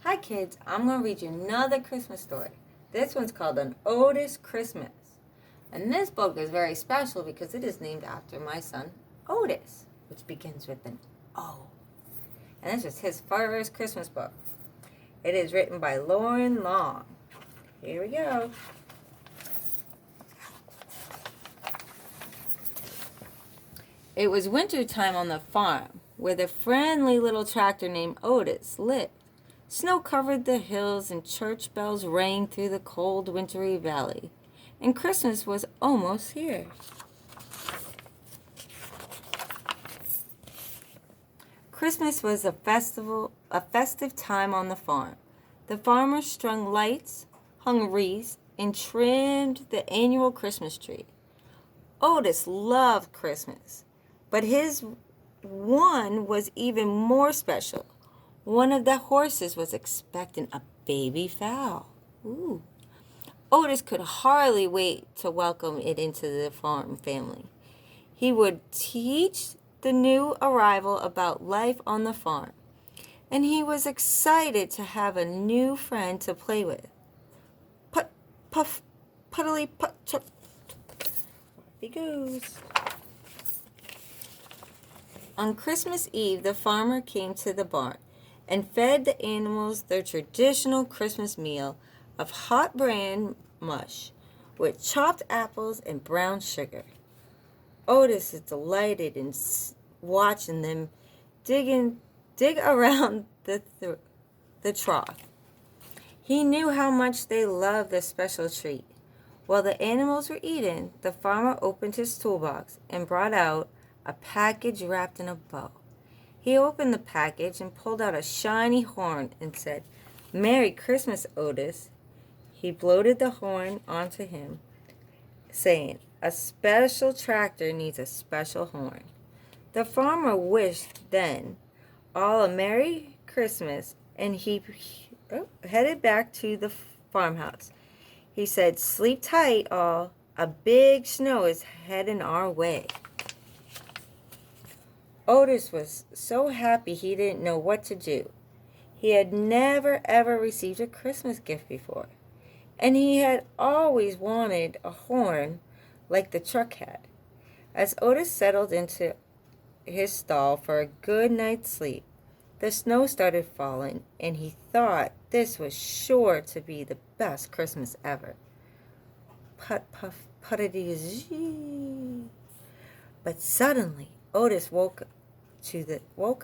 Hi kids, I'm going to read you another Christmas story. This one's called An Odis Christmas. And this book is very special because it is named after my son, Odis, which begins with an O. And this is his first Christmas book. It is written by Lauren Long. Here we go. It was winter time on the farm, where the friendly little tractor named Odis lived. Snow covered the hills and church bells rang through the cold wintry valley, and Christmas was almost here. Christmas was a festive time on the farm. The farmers strung lights, hung wreaths, and trimmed the annual Christmas tree. Odis loved Christmas, but his one was even more special. One of the horses was expecting a baby foal. Ooh. Odis could hardly wait to welcome it into the farm family. He would teach the new arrival about life on the farm, and he was excited to have a new friend to play with. Put, puff, puddly, put, chuck. Off he goes. On Christmas Eve, the farmer came to the barn and fed the animals their traditional Christmas meal of hot bran mush with chopped apples and brown sugar. Odis is delighted in watching them dig around the trough. He knew how much they loved this special treat. While the animals were eating, the farmer opened his toolbox and brought out a package wrapped in a bow. He opened the package and pulled out a shiny horn and said, "Merry Christmas, Odis." He bloated the horn onto him, saying, "A special tractor needs a special horn." The farmer wished then all a Merry Christmas, and he headed back to the farmhouse. He said, "Sleep tight, all. A big snow is heading our way." Odis was so happy he didn't know what to do. He had never ever received a Christmas gift before, and he had always wanted a horn like the truck had. As Odis settled into his stall for a good night's sleep, the snow started falling, and he thought this was sure to be the best Christmas ever. Put, puff, puttity, zee. But suddenly, Odis woke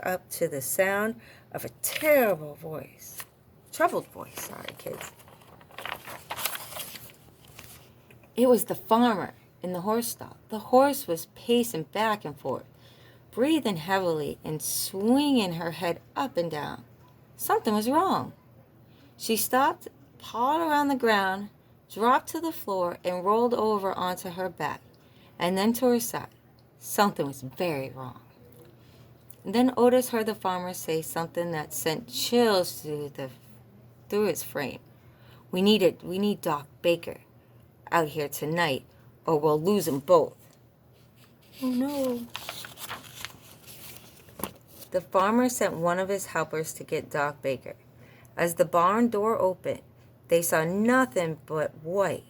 up to the sound of a troubled voice. Sorry, kids. It was the farmer in the horse stall. The horse was pacing back and forth, breathing heavily and swinging her head up and down. Something was wrong. She stopped, pawed around the ground, dropped to the floor, and rolled over onto her back, and then to her side. Something was very wrong. And then Odis heard the farmer say something that sent chills through his frame. We need Doc Baker out here tonight, or we'll lose them both." Oh no. The farmer sent one of his helpers to get Doc Baker. As the barn door opened, they saw nothing but white.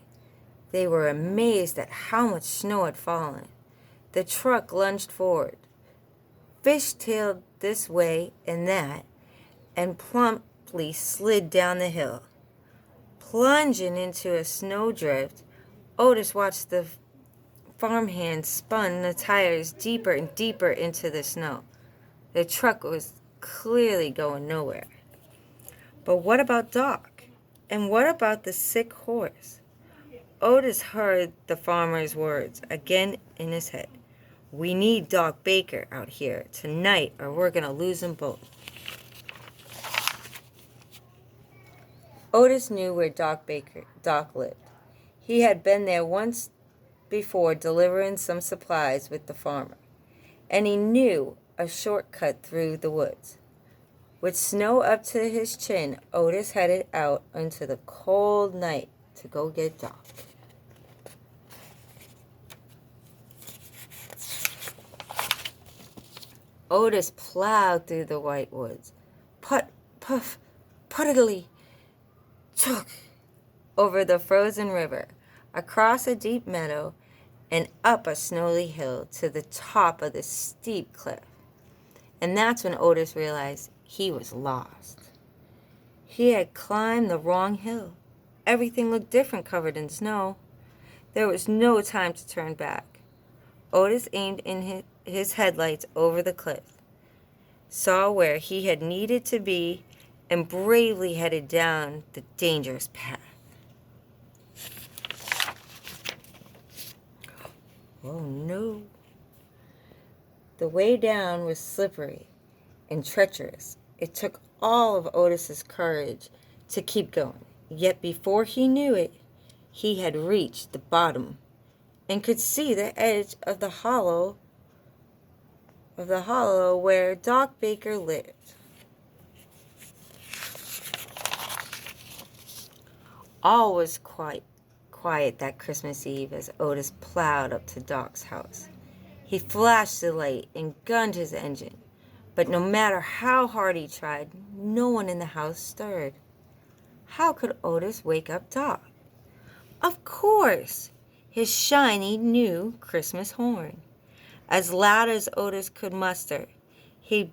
They were amazed at how much snow had fallen. The truck lunged forward, fish-tailed this way and that, and plumply slid down the hill. Plunging into a snowdrift, Odis watched the farmhand spun the tires deeper and deeper into the snow. The truck was clearly going nowhere. But what about Doc? And what about the sick horse? Odis heard the farmer's words again in his head. We need Doc Baker out here tonight, or we're going to lose them both. Odis knew where Doc lived. He had been there once before delivering some supplies with the farmer, and he knew a shortcut through the woods. With snow up to his chin, Odis headed out into the cold night to go get Doc. Odis plowed through the white woods. Put, puff, prettily took over the frozen river, across a deep meadow, and up a snowy hill to the top of the steep cliff. And that's when Odis realized he was lost. He had climbed the wrong hill. Everything looked different covered in snow. There was no time to turn back. Odis aimed in his headlights over the cliff, saw where he had needed to be, and bravely headed down the dangerous path. Oh no. The way down was slippery and treacherous. It took all of Odis's courage to keep going. Yet before he knew it, he had reached the bottom and could see the edge of the hollow where Doc Baker lived. All was quite quiet that Christmas Eve as Odis plowed up to Doc's house. He flashed the light and gunned his engine, but no matter how hard he tried, no one in the house stirred. How could Odis wake up Doc? Of course, his shiny new Christmas horn. As loud as Odis could muster, he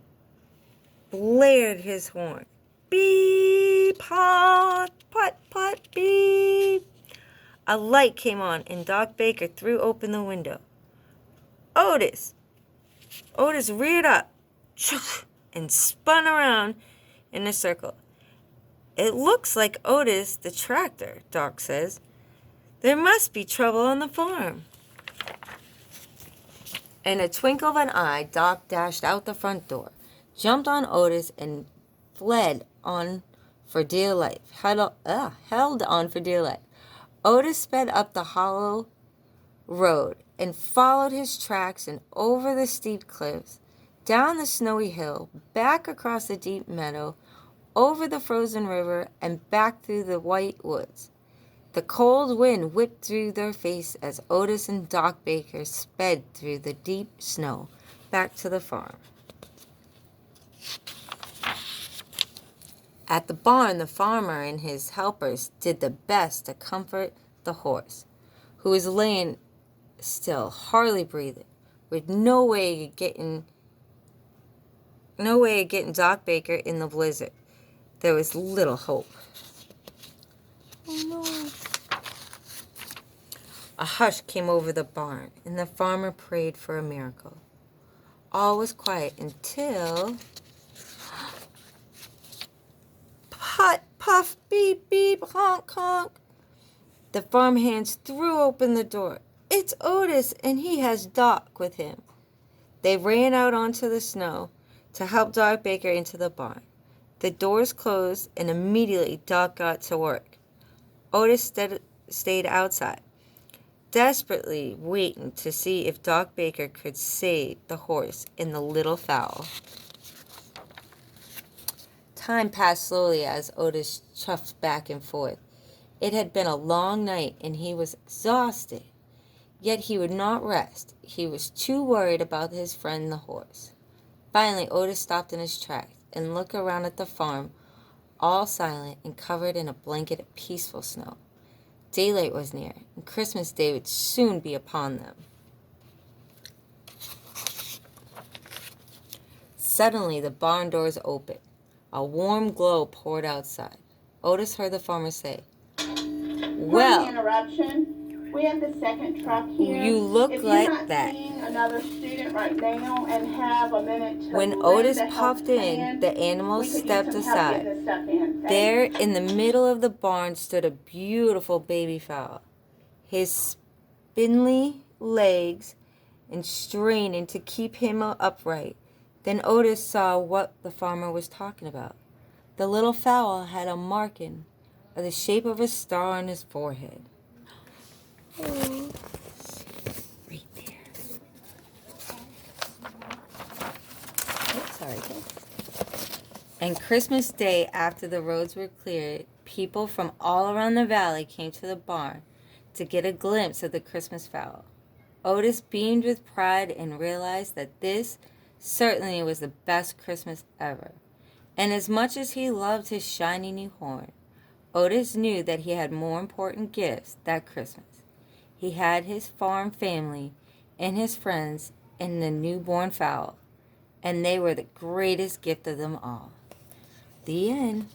blared his horn. Beep, pot, pot, pot, beep. A light came on and Doc Baker threw open the window. Odis! Odis reared up and spun around in a circle. It looks like Odis the tractor, Doc says. There must be trouble on the farm. In a twinkle of an eye, Doc dashed out the front door, jumped on Odis, and fled on for dear life. Held on for dear life. Odis sped up the hollow road and followed his tracks and over the steep cliffs, down the snowy hill, back across the deep meadow, over the frozen river, and back through the white woods. The cold wind whipped through their face as Odis and Doc Baker sped through the deep snow back to the farm. At the barn, the farmer and his helpers did their best to comfort the horse, who was laying still, hardly breathing, with no way of getting Doc Baker in the blizzard. There was little hope. Oh no. A hush came over the barn, and the farmer prayed for a miracle. All was quiet until... Pot, puff, beep, beep, honk, honk. The farmhands threw open the door. It's Odis, and he has Doc with him. They ran out onto the snow to help Doc Baker into the barn. The doors closed, and immediately Doc got to work. Odis stayed outside, desperately waiting to see if Doc Baker could save the horse and the little fowl. Time passed slowly as Odis chuffed back and forth. It had been a long night, and he was exhausted. Yet he would not rest. He was too worried about his friend the horse. Finally, Odis stopped in his tracks and looked around at the farm, all silent and covered in a blanket of peaceful snow. Daylight was near, and Christmas Day would soon be upon them. Suddenly, the barn doors opened. A warm glow poured outside. Odis heard the farmer say, "Well, interruption. We have the second truck here. You look if like you're not that." Seeing another student right now and have a minute to When Odis puffed in, the animals stepped aside. There, in the middle of the barn, stood a beautiful baby fowl, his spindly legs and straining to keep him upright. Then Odis saw what the farmer was talking about. The little fowl had a marking of the shape of a star on his forehead. Oh, right there. Oh, sorry, guys. And Christmas Day, after the roads were cleared, people from all around the valley came to the barn to get a glimpse of the Christmas fowl. Odis beamed with pride and realized that this certainly was the best Christmas ever. And as much as he loved his shiny new horn, Otis knew that he had more important gifts that Christmas. He had his farm family and his friends and the newborn fowl, and they were the greatest gift of them all. The end.